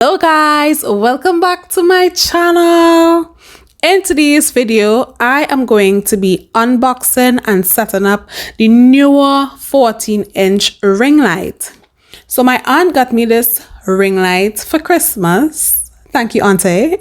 Hello guys, welcome back to my channel. In today's video, I am going to be unboxing and setting up the Neewer 14-inch ring light. So my aunt got me this ring light for Christmas. Thank you, Auntie.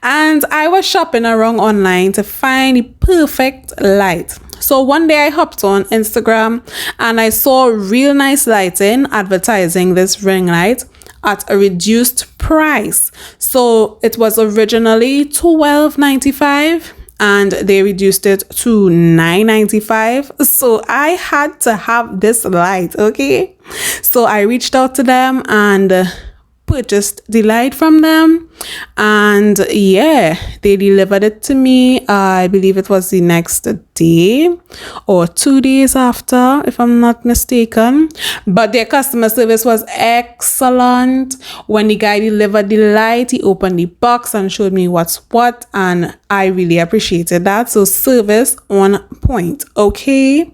And I was shopping around online to find the perfect light. So one day I hopped on Instagram and I saw real nice lighting advertising this ring light at a reduced price. So it was originally $12.95 and they reduced it to $9.95. So I had to have this light, okay? So I reached out to them and purchased the light from them, and yeah, they delivered it to me. I believe it was the next day or 2 days after, if I'm not mistaken. But their customer service was excellent. When the guy delivered the light, he opened the box and showed me what's what, and I really appreciated that. So service on point. Okay,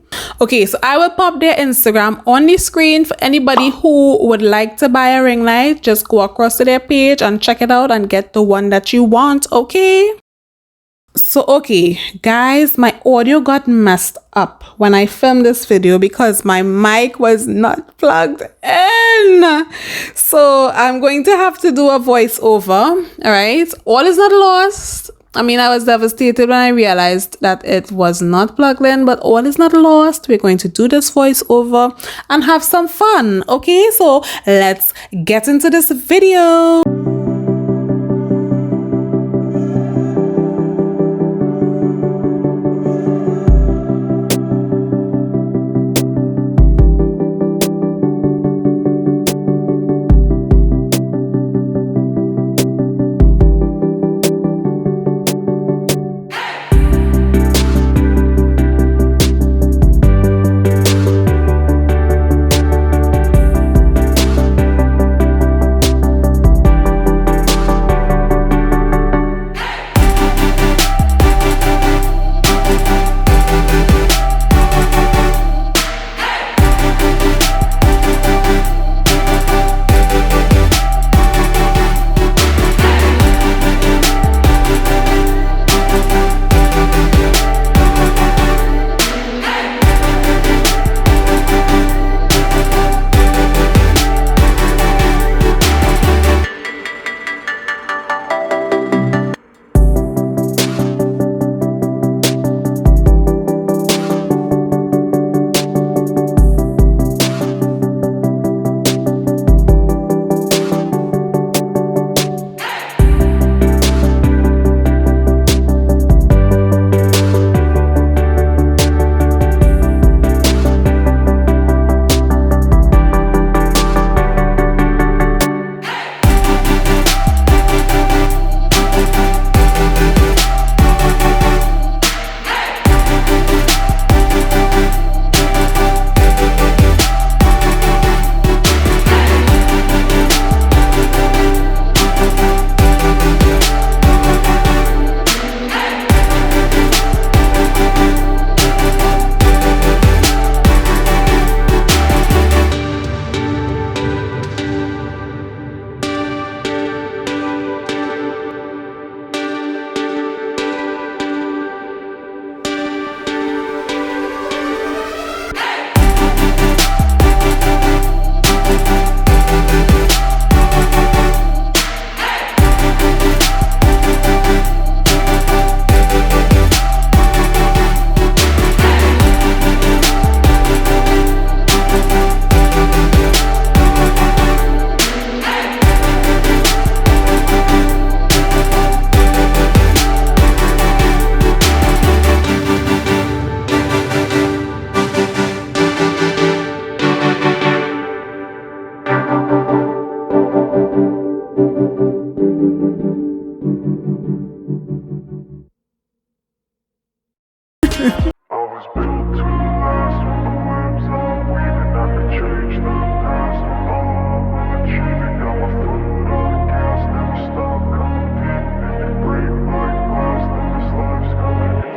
so I will pop their Instagram on the screen for anybody who would like to buy a ring light. Just go across to their page and check it out and get the one that you want. Okay, so okay guys, my audio got messed up when I filmed this video because my mic was not plugged in. So I'm going to have to do a voiceover. All right, all is not lost. I mean, I was devastated when I realized that it was not plugged in, but all is not lost. We're going to do this voiceover and have some fun. Okay, so let's get into this video.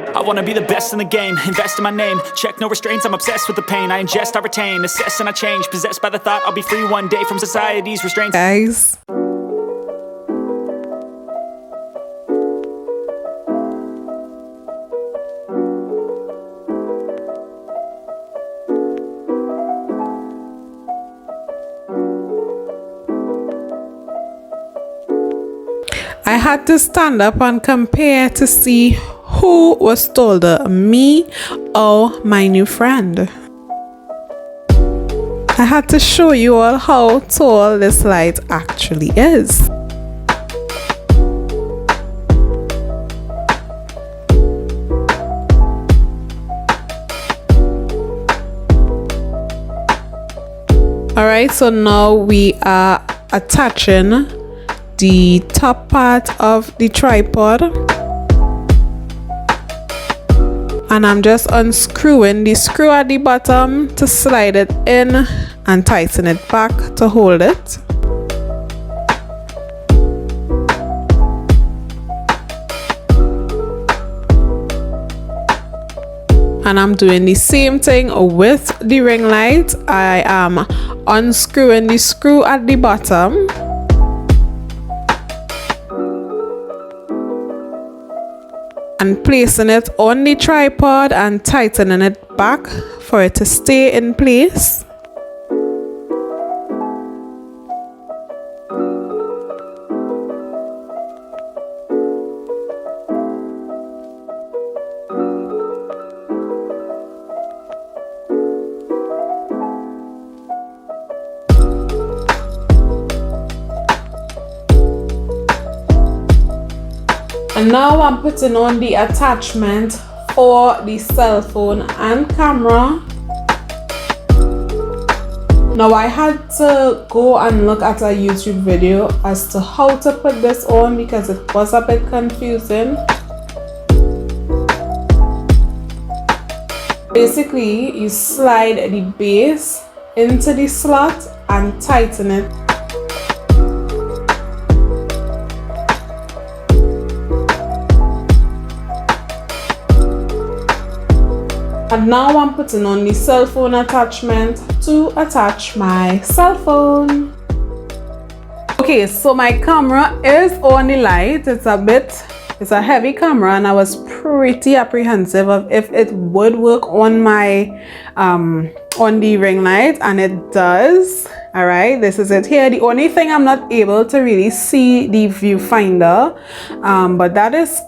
I wanna be the best in the game, invest in my name. Check no restraints, I'm obsessed with the pain. I ingest, I retain, assess and I change. Possessed by the thought I'll be free one day from society's restraints. Guys, had to stand up and compare to see who was taller, me or my new friend. I had to show you all how tall this light actually is. Alright, so now we are attaching the top part of the tripod, and I'm just unscrewing the screw at the bottom to slide it in and tighten it back to hold it. And I'm doing the same thing with the ring light. I am unscrewing the screw at the bottom and placing it on the tripod and tightening it back for it to stay in place. And now I'm putting on the attachment for the cell phone and camera. Now I had to go and look at a YouTube video as to how to put this on because it was a bit confusing. Basically, you slide the base into the slot and tighten it. And now I'm putting on the cell phone attachment to attach my cell phone. Okay, so my camera is on the light. It's a heavy camera, and I was pretty apprehensive of if it would work on my on the ring light, and it does. All right, this is it here. The only thing I'm not able to really see the viewfinder, but that is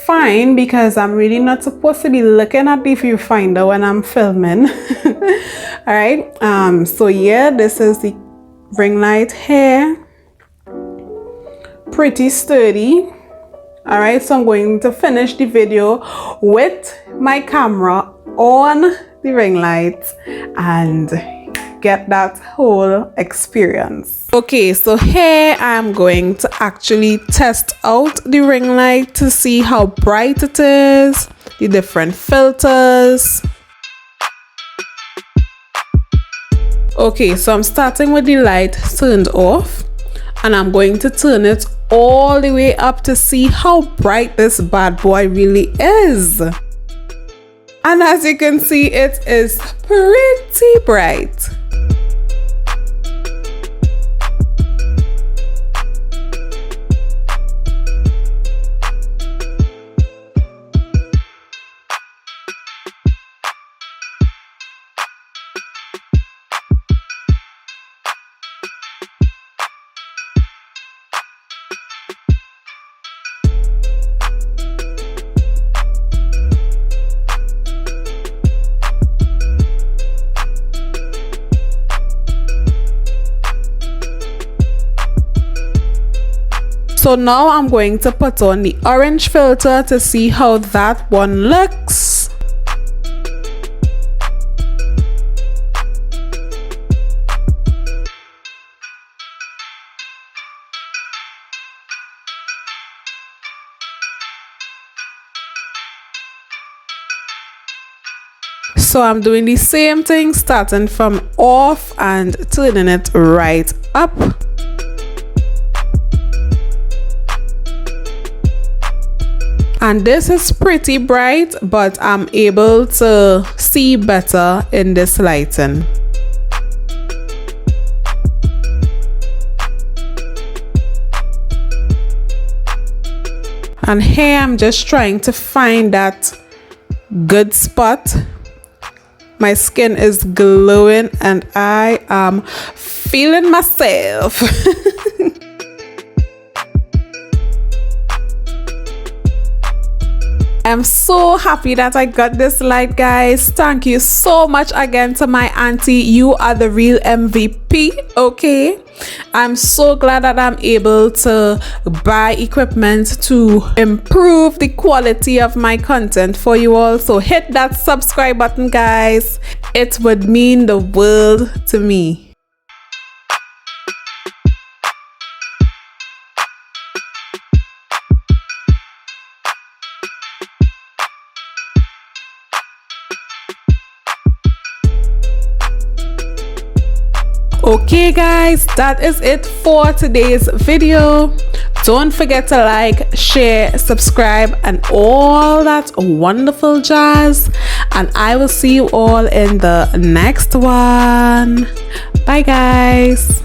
fine because I'm really not supposed to be looking at the viewfinder when I'm filming. All right, so yeah, this is the ring light here. Pretty sturdy. All right, so I'm going to finish the video with my camera on the ring light and get that whole experience. Okay, so here I'm going to actually test out the ring light to see how bright it is, the different filters. Okay, so I'm starting with the light turned off, and I'm going to turn it all the way up to see how bright this bad boy really is. And as you can see, it is pretty bright. So now I'm going to put on the orange filter to see how that one looks. So I'm doing the same thing, starting from off and turning it right up. And this is pretty bright, but I'm able to see better in this lighting. And here I'm just trying to find that good spot. My skin is glowing and I am feeling myself. I'm so happy that I got this light, guys. Thank you so much again to my auntie. You are the real MVP, okay? I'm so glad that I'm able to buy equipment to improve the quality of my content for you all. So hit that subscribe button, guys. It would mean the world to me. Okay guys, that is it for today's video. Don't forget to like, share, subscribe, and all that wonderful jazz. And I will see you all in the next one. Bye guys.